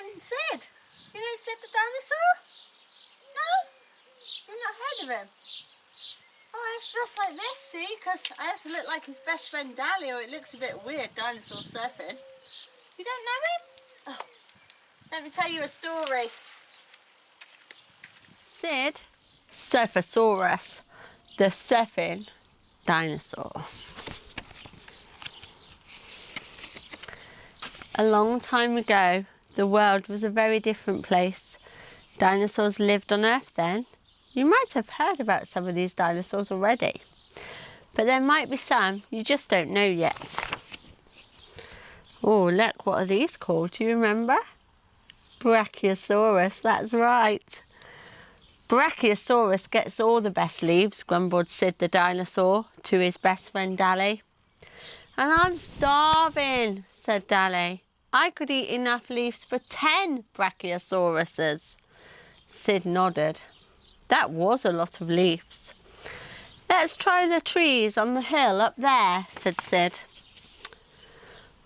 friend Sid. You know Sid the dinosaur? No? You've not heard of him? Oh, I have to dress like this, see? Because I have to look like his best friend Dally, or it looks a bit weird, dinosaur surfing. You don't know him? Oh, let me tell you a story. Sid Surfasaurus, the surfing dinosaur. A long time ago, the world was a very different place. Dinosaurs lived on Earth then. You might have heard about some of these dinosaurs already, but there might be some you just don't know yet. Oh, look, what are these called? Do you remember? Brachiosaurus, that's right. Brachiosaurus gets all the best leaves, grumbled Sid the dinosaur to his best friend Dally. And I'm starving, said Dally. I could eat enough leaves for 10 Brachiosauruses. Sid nodded. That was a lot of leaves. Let's try the trees on the hill up there, said Sid.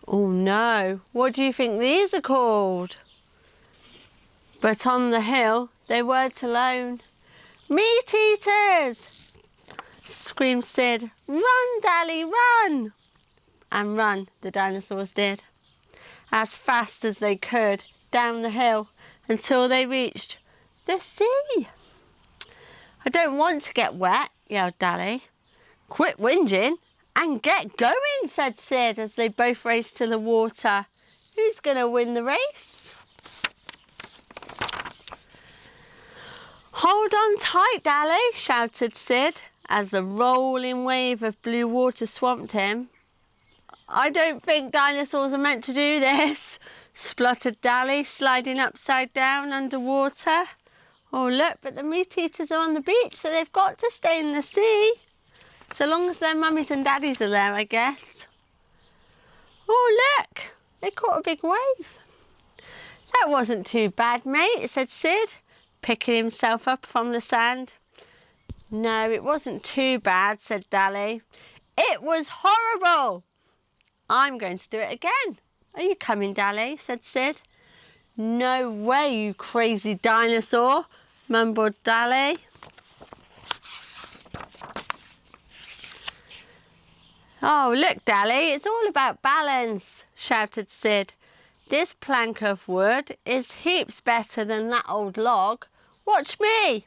Oh no, what do you think these are called? But on the hill they weren't alone. Meat eaters! Screamed Sid. Run, Dally, run! And run the dinosaurs did, as fast as they could down the hill until they reached the sea. I don't want to get wet, yelled Dally. Quit whinging and get going, said Sid as they both raced to the water. Who's going to win the race? Hold on tight, Dally, shouted Sid as the rolling wave of blue water swamped him. I don't think dinosaurs are meant to do this, spluttered Dally, sliding upside down underwater. Oh, look, but the meat eaters are on the beach, so they've got to stay in the sea. So long as their mummies and daddies are there, I guess. Oh, look, they caught a big wave. That wasn't too bad, mate, said Sid, picking himself up from the sand. No, it wasn't too bad, said Dally. It was horrible. I'm going to do it again. Are you coming, Dally? Said Sid. No way, you crazy dinosaur, mumbled Dally. Oh, look, Dally, it's all about balance, shouted Sid. This plank of wood is heaps better than that old log. Watch me.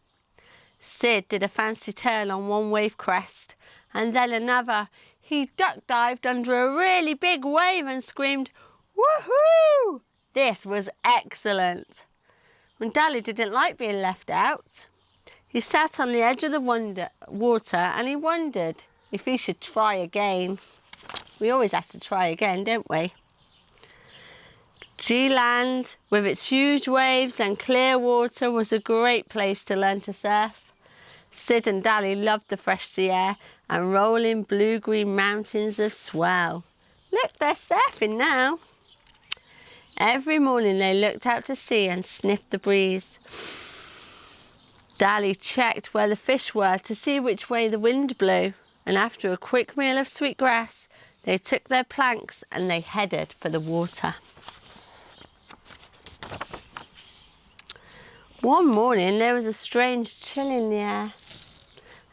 Sid did a fancy turn on one wave crest and then another. He duck-dived under a really big wave and screamed, woohoo! This was excellent. And Dally didn't like being left out. He sat on the edge of the water and he wondered if he should try again. We always have to try again, don't we? G-Land, with its huge waves and clear water, was a great place to learn to surf. Sid and Dally loved the fresh sea air and rolling blue-green mountains of swell. Look, they're surfing now. Every morning they looked out to sea and sniffed the breeze. Dally checked where the fish were to see which way the wind blew, and after a quick meal of sweet grass, they took their planks and they headed for the water. One morning there was a strange chill in the air,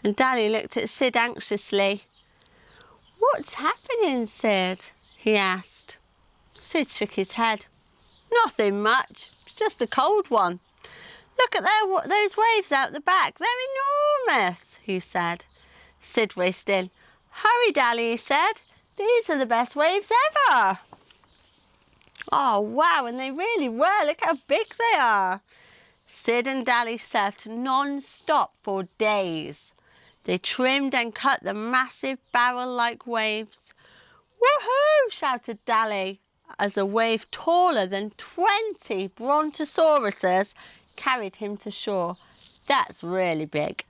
and Dally looked at Sid anxiously. What's happening, Sid? He asked. Sid shook his head. Nothing much, it's just a cold one. Look at those waves out the back, they're enormous, he said. Sid raced in. Hurry, Dally, he said. These are the best waves ever. Oh, wow, and they really were. Look how big they are. Sid and Dally surfed non-stop for days. They trimmed and cut the massive barrel-like waves. Woohoo! Shouted Dally as a wave taller than 20 brontosauruses carried him to shore. That's really big.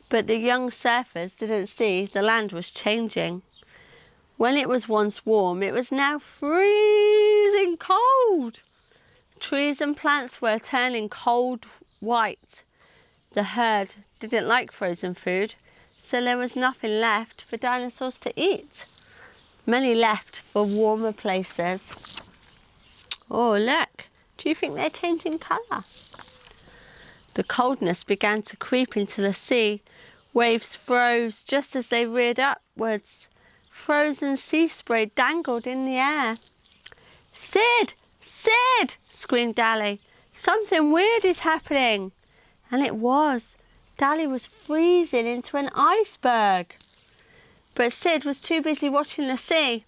But the young surfers didn't see the land was changing. When it was once warm, it was now freezing cold. Trees and plants were turning cold white. The herd didn't like frozen food, so there was nothing left for dinosaurs to eat. Many left for warmer places. Oh, look, Do you think they're changing colour? The coldness began to creep into the sea. Waves froze just as they reared upwards. Frozen sea spray dangled in the air. "Sid! Sid!" screamed Dally. "Something weird is happening." And it was. Dally was freezing into an iceberg. But Sid was too busy watching the sea.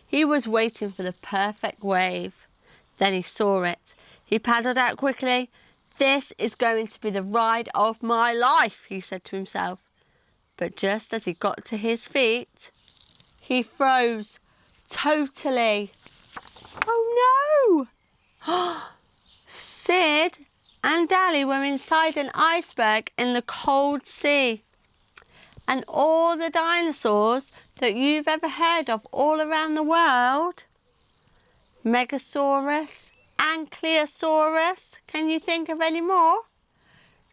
He was waiting for the perfect wave. Then he saw it. He paddled out quickly. "This is going to be the ride of my life," he said to himself. But just as he got to his feet, he froze totally. Oh no! Sid and Dally were inside an iceberg in the cold sea. And all the dinosaurs that you've ever heard of all around the world, Megasaurus, Ankylosaurus, can you think of any more?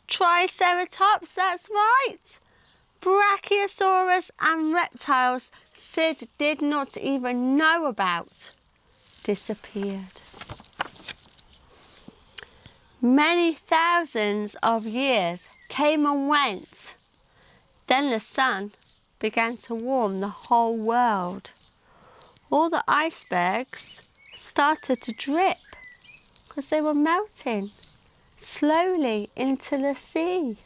Triceratops, that's right. Brachiosaurus and reptiles Sid did not even know about disappeared. Many thousands of years came and went. Then the sun began to warm the whole world. All the icebergs started to drip because they were melting slowly into the sea.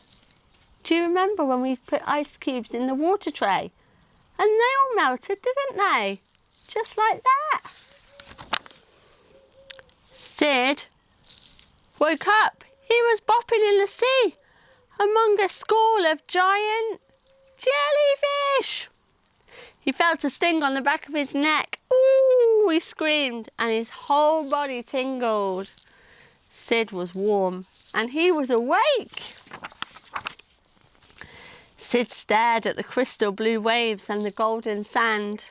Do you remember when we put ice cubes in the water tray? And they all melted, didn't they? Just like that. Sid woke up. He was bopping in the sea among a school of giant jellyfish. He felt a sting on the back of his neck. "Ooh!" he screamed, and his whole body tingled. Sid was warm, and he was awake. Sid stared at the crystal blue waves and the golden sand.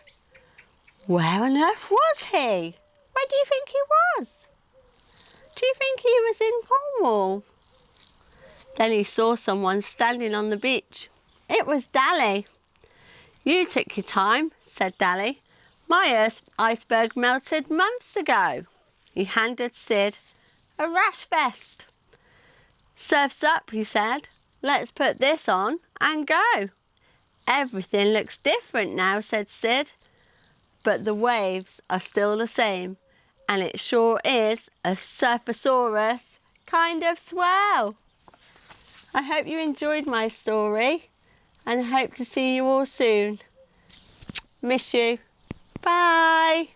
Where on earth was he? Where do you think he was? Do you think he was in Cornwall? Then he saw someone standing on the beach. It was Dally. "You took your time," said Dally. "My iceberg melted months ago." He handed Sid a rash vest. "Surf's up," he said. "Let's put this on and go." "Everything looks different now," said Sid. "But the waves are still the same, and it sure is a Surfasaurus kind of swell." I hope you enjoyed my story and hope to see you all soon. Miss you. Bye.